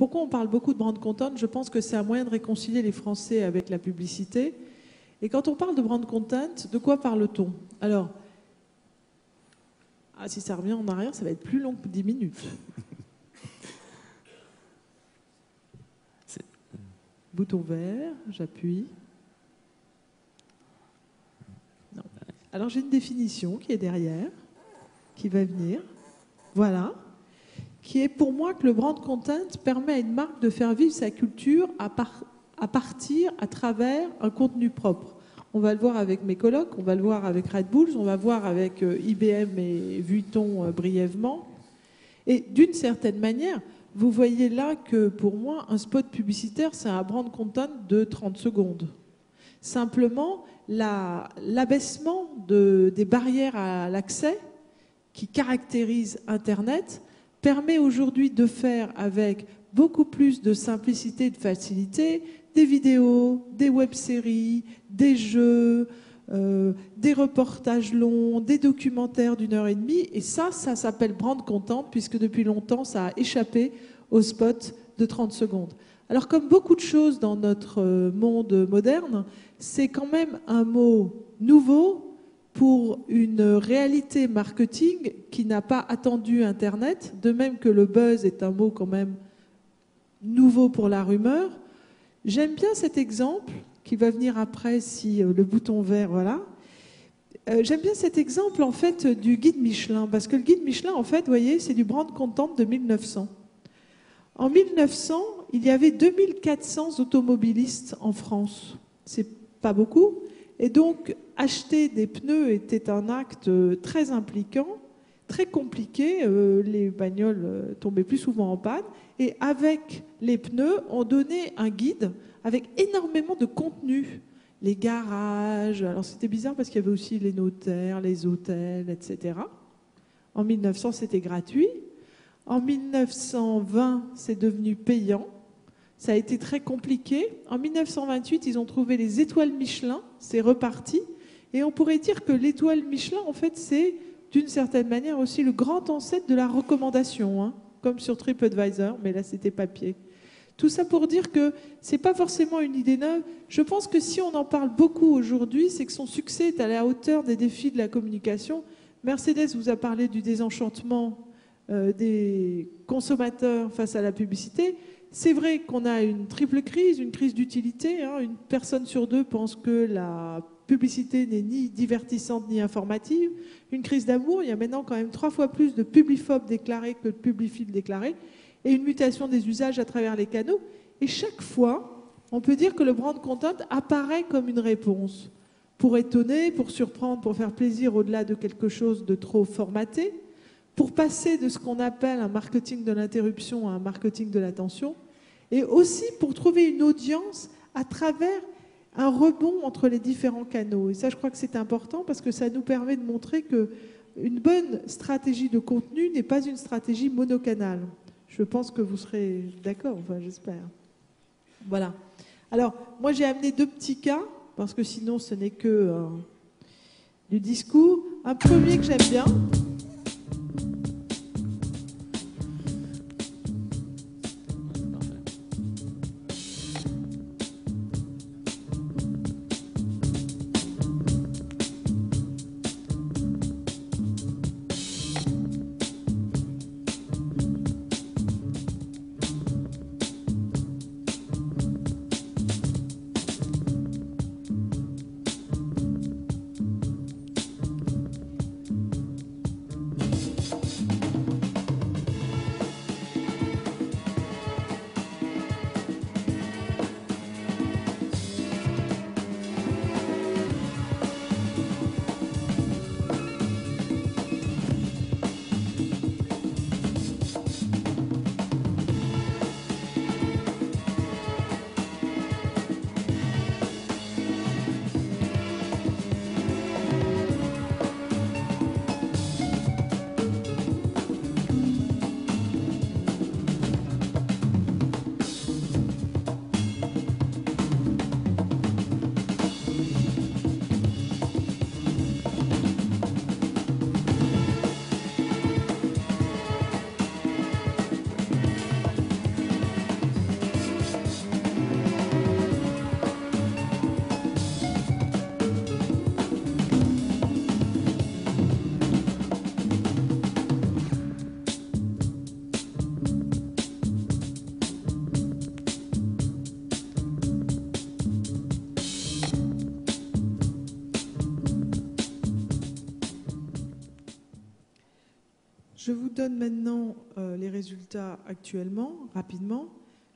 Pourquoi on parle beaucoup de brand content? Je pense que c'est un moyen de réconcilier les Français avec la publicité. Et quand on parle de brand content, de quoi parle-t-on? Alors, si ça revient en arrière, ça va être plus long que 10 minutes. Bouton vert, j'appuie. Non. Alors j'ai une définition qui est derrière, qui va venir. Voilà. Qui est pour moi que le brand content permet à une marque de faire vivre sa culture à travers un contenu propre. On va le voir avec mes colocs, on va le voir avec Red Bulls, on va voir avec IBM et Vuitton brièvement. Et d'une certaine manière, vous voyez là que pour moi, un spot publicitaire, c'est un brand content de 30 secondes. Simplement, l'abaissement des barrières à l'accès qui caractérise Internet permet aujourd'hui de faire avec beaucoup plus de simplicité et de facilité des vidéos, des web-séries, des jeux, des reportages longs, des documentaires d'1 h 30. Et ça s'appelle brand content, puisque depuis longtemps, ça a échappé au spot de 30 secondes. Alors, comme beaucoup de choses dans notre monde moderne, c'est quand même un mot nouveau pour une réalité marketing qui n'a pas attendu Internet, de même que le buzz est un mot quand même nouveau pour la rumeur. J'aime bien cet exemple qui va venir après si le bouton vert, voilà. J'aime bien cet exemple en fait du guide Michelin, parce que le guide Michelin, en fait, vous voyez, c'est du brand content de 1900. En 1900, il y avait 2400 automobilistes en France. C'est pas beaucoup. Et donc, acheter des pneus était un acte très impliquant, très compliqué. Les bagnoles tombaient plus souvent en panne. Et avec les pneus, on donnait un guide avec énormément de contenu. Les garages, alors c'était bizarre parce qu'il y avait aussi les notaires, les hôtels, etc. En 1900, c'était gratuit. En 1920, c'est devenu payant. Ça a été très compliqué. En 1928, ils ont trouvé les étoiles Michelin. C'est reparti. Et on pourrait dire que l'étoile Michelin, en fait, c'est d'une certaine manière aussi le grand ancêtre de la recommandation, hein, comme sur TripAdvisor, mais là, c'était papier. Tout ça pour dire que ce n'est pas forcément une idée neuve. Je pense que si on en parle beaucoup aujourd'hui, c'est que son succès est à la hauteur des défis de la communication. Mercedes vous a parlé du désenchantement des consommateurs face à la publicité. C'est vrai qu'on a une triple crise, une crise d'utilité. Hein. Une personne sur deux pense que la publicité n'est ni divertissante ni informative. Une crise d'amour, il y a maintenant quand même 3 fois plus de publiphobes déclarés que de publiphiles déclarés. Et une mutation des usages à travers les canaux. Et chaque fois, on peut dire que le brand content apparaît comme une réponse. Pour étonner, pour surprendre, pour faire plaisir au-delà de quelque chose de trop formaté, pour passer de ce qu'on appelle un marketing de l'interruption à un marketing de l'attention, et aussi pour trouver une audience à travers un rebond entre les différents canaux. Et ça, je crois que c'est important parce que ça nous permet de montrer qu'une bonne stratégie de contenu n'est pas une stratégie monocanale. Je pense que vous serez d'accord, enfin j'espère. Voilà. Alors, moi j'ai amené 2 petits cas, parce que sinon ce n'est que du discours. Un premier que j'aime bien. Je vous donne maintenant les résultats actuellement, rapidement.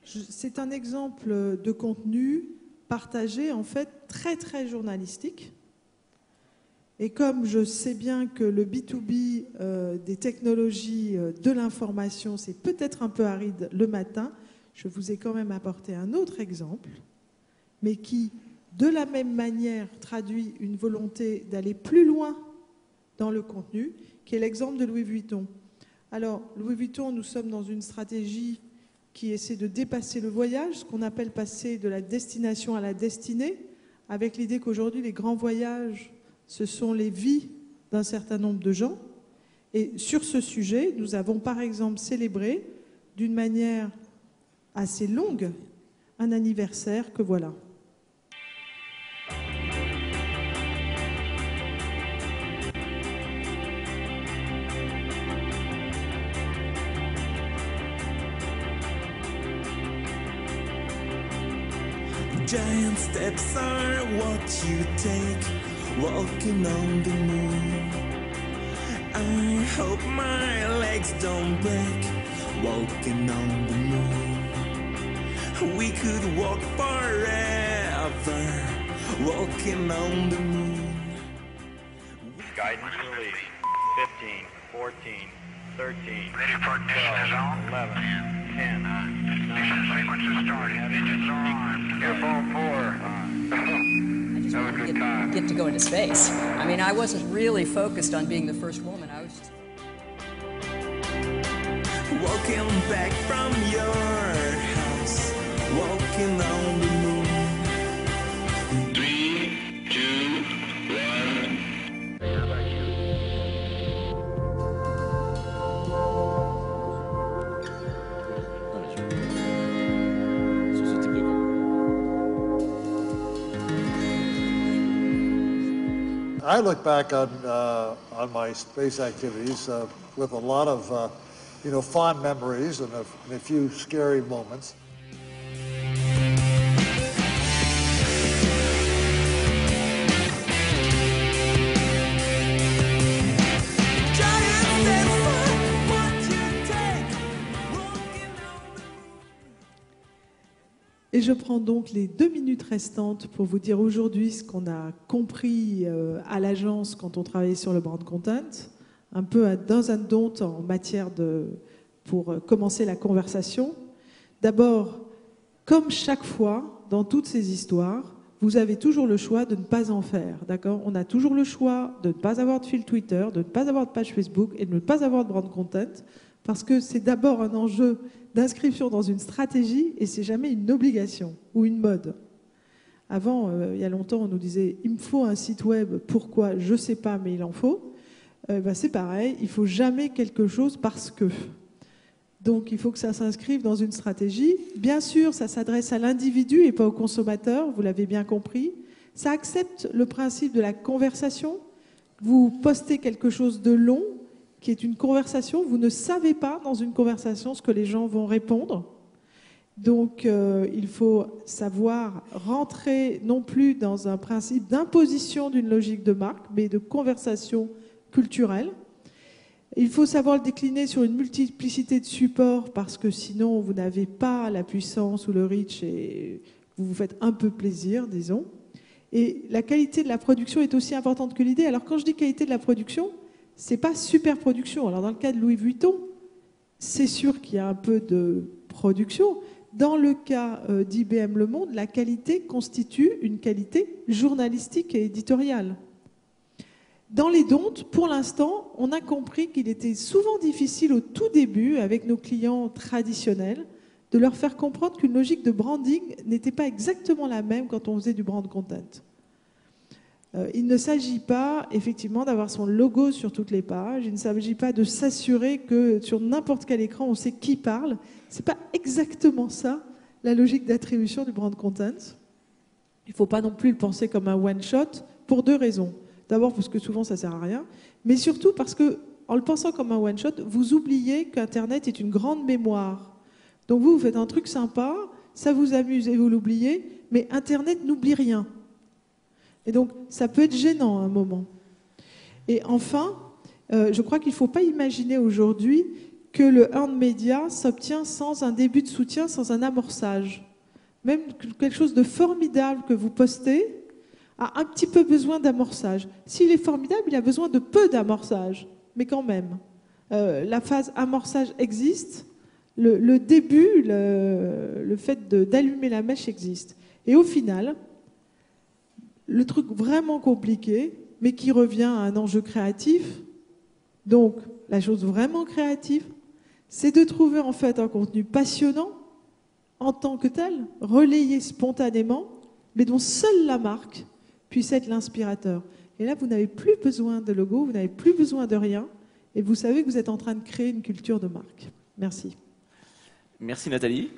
C'est un exemple de contenu partagé, en fait, très très journalistique. Et comme je sais bien que le B2B des technologies de l'information, c'est peut-être un peu aride le matin, je vous ai quand même apporté un autre exemple, mais qui, de la même manière, traduit une volonté d'aller plus loin dans le contenu, qui est l'exemple de Louis Vuitton. Alors, Louis Vuitton, nous sommes dans une stratégie qui essaie de dépasser le voyage, ce qu'on appelle passer de la destination à la destinée, avec l'idée qu'aujourd'hui, les grands voyages, ce sont les vies d'un certain nombre de gens. Et sur ce sujet, nous avons par exemple célébré, d'une manière assez longue, un anniversaire que voilà. Giant steps are what you take, walking on the moon. I hope my legs don't break, walking on the moon. We could walk forever, walking on the moon. Guidance released. 15, 14, 13, Ready for ignition is on. 11, 10, 9, Ignition sequence is started. Engines are on. Airphone 4. I just wanted to get to go into space. I mean, I wasn't really focused on being the first woman. I was just... Walking back from your house, walking on the moon. 3, 2, 1. How about you? I look back on my space activities with a lot of fond memories and a few scary moments. Et je prends donc les 2 minutes restantes pour vous dire aujourd'hui ce qu'on a compris à l'agence quand on travaillait sur le brand content, un peu dans un don en matière pour commencer la conversation. D'abord, comme chaque fois dans toutes ces histoires, vous avez toujours le choix de ne pas en faire, d'accord ? On a toujours le choix de ne pas avoir de fil Twitter, de ne pas avoir de page Facebook et de ne pas avoir de brand content, parce que c'est d'abord un enjeu d'inscription dans une stratégie et c'est jamais une obligation ou une mode. Avant, il y a longtemps, on nous disait « il me faut un site web, pourquoi ? Je ne sais pas, mais il en faut ». C'est pareil, il ne faut jamais quelque chose parce que. Donc, il faut que ça s'inscrive dans une stratégie. Bien sûr, ça s'adresse à l'individu et pas au consommateur, vous l'avez bien compris. Ça accepte le principe de la conversation. Vous postez quelque chose de long, qui est une conversation. Vous ne savez pas, dans une conversation, ce que les gens vont répondre. Donc, il faut savoir rentrer non plus dans un principe d'imposition d'une logique de marque, mais de conversation culturelle. Il faut savoir le décliner sur une multiplicité de supports parce que sinon vous n'avez pas la puissance ou le reach et vous vous faites un peu plaisir, disons. Et la qualité de la production est aussi importante que l'idée. Alors quand je dis qualité de la production, c'est pas super production. Alors dans le cas de Louis Vuitton, c'est sûr qu'il y a un peu de production. Dans le cas d'IBM Le Monde, la qualité constitue une qualité journalistique et éditoriale. Dans les dontes, pour l'instant, on a compris qu'il était souvent difficile au tout début, avec nos clients traditionnels, de leur faire comprendre qu'une logique de branding n'était pas exactement la même quand on faisait du brand content. Il ne s'agit pas, effectivement, d'avoir son logo sur toutes les pages. Il ne s'agit pas de s'assurer que sur n'importe quel écran, on sait qui parle. Ce n'est pas exactement ça, la logique d'attribution du brand content. Il ne faut pas non plus le penser comme un one-shot, pour 2 raisons. D'abord parce que souvent ça ne sert à rien, mais surtout parce qu'en le pensant comme un one-shot, vous oubliez qu'Internet est une grande mémoire. Donc vous faites un truc sympa, ça vous amuse et vous l'oubliez, mais Internet n'oublie rien. Et donc ça peut être gênant à un moment. Et enfin, Je crois qu'il ne faut pas imaginer aujourd'hui que le earned media s'obtient sans un début de soutien, sans un amorçage. Même quelque chose de formidable que vous postez a un petit peu besoin d'amorçage. S'il est formidable, il a besoin de peu d'amorçage, mais quand même. La phase amorçage existe, le début, le fait d'allumer la mèche existe. Et au final, le truc vraiment compliqué, mais qui revient à un enjeu créatif, donc la chose vraiment créative, c'est de trouver en fait un contenu passionnant en tant que tel, relayé spontanément, mais dont seule la marque puisse être l'inspirateur. Et là, vous n'avez plus besoin de logo, vous n'avez plus besoin de rien, et vous savez que vous êtes en train de créer une culture de marque. Merci. Merci Nathalie.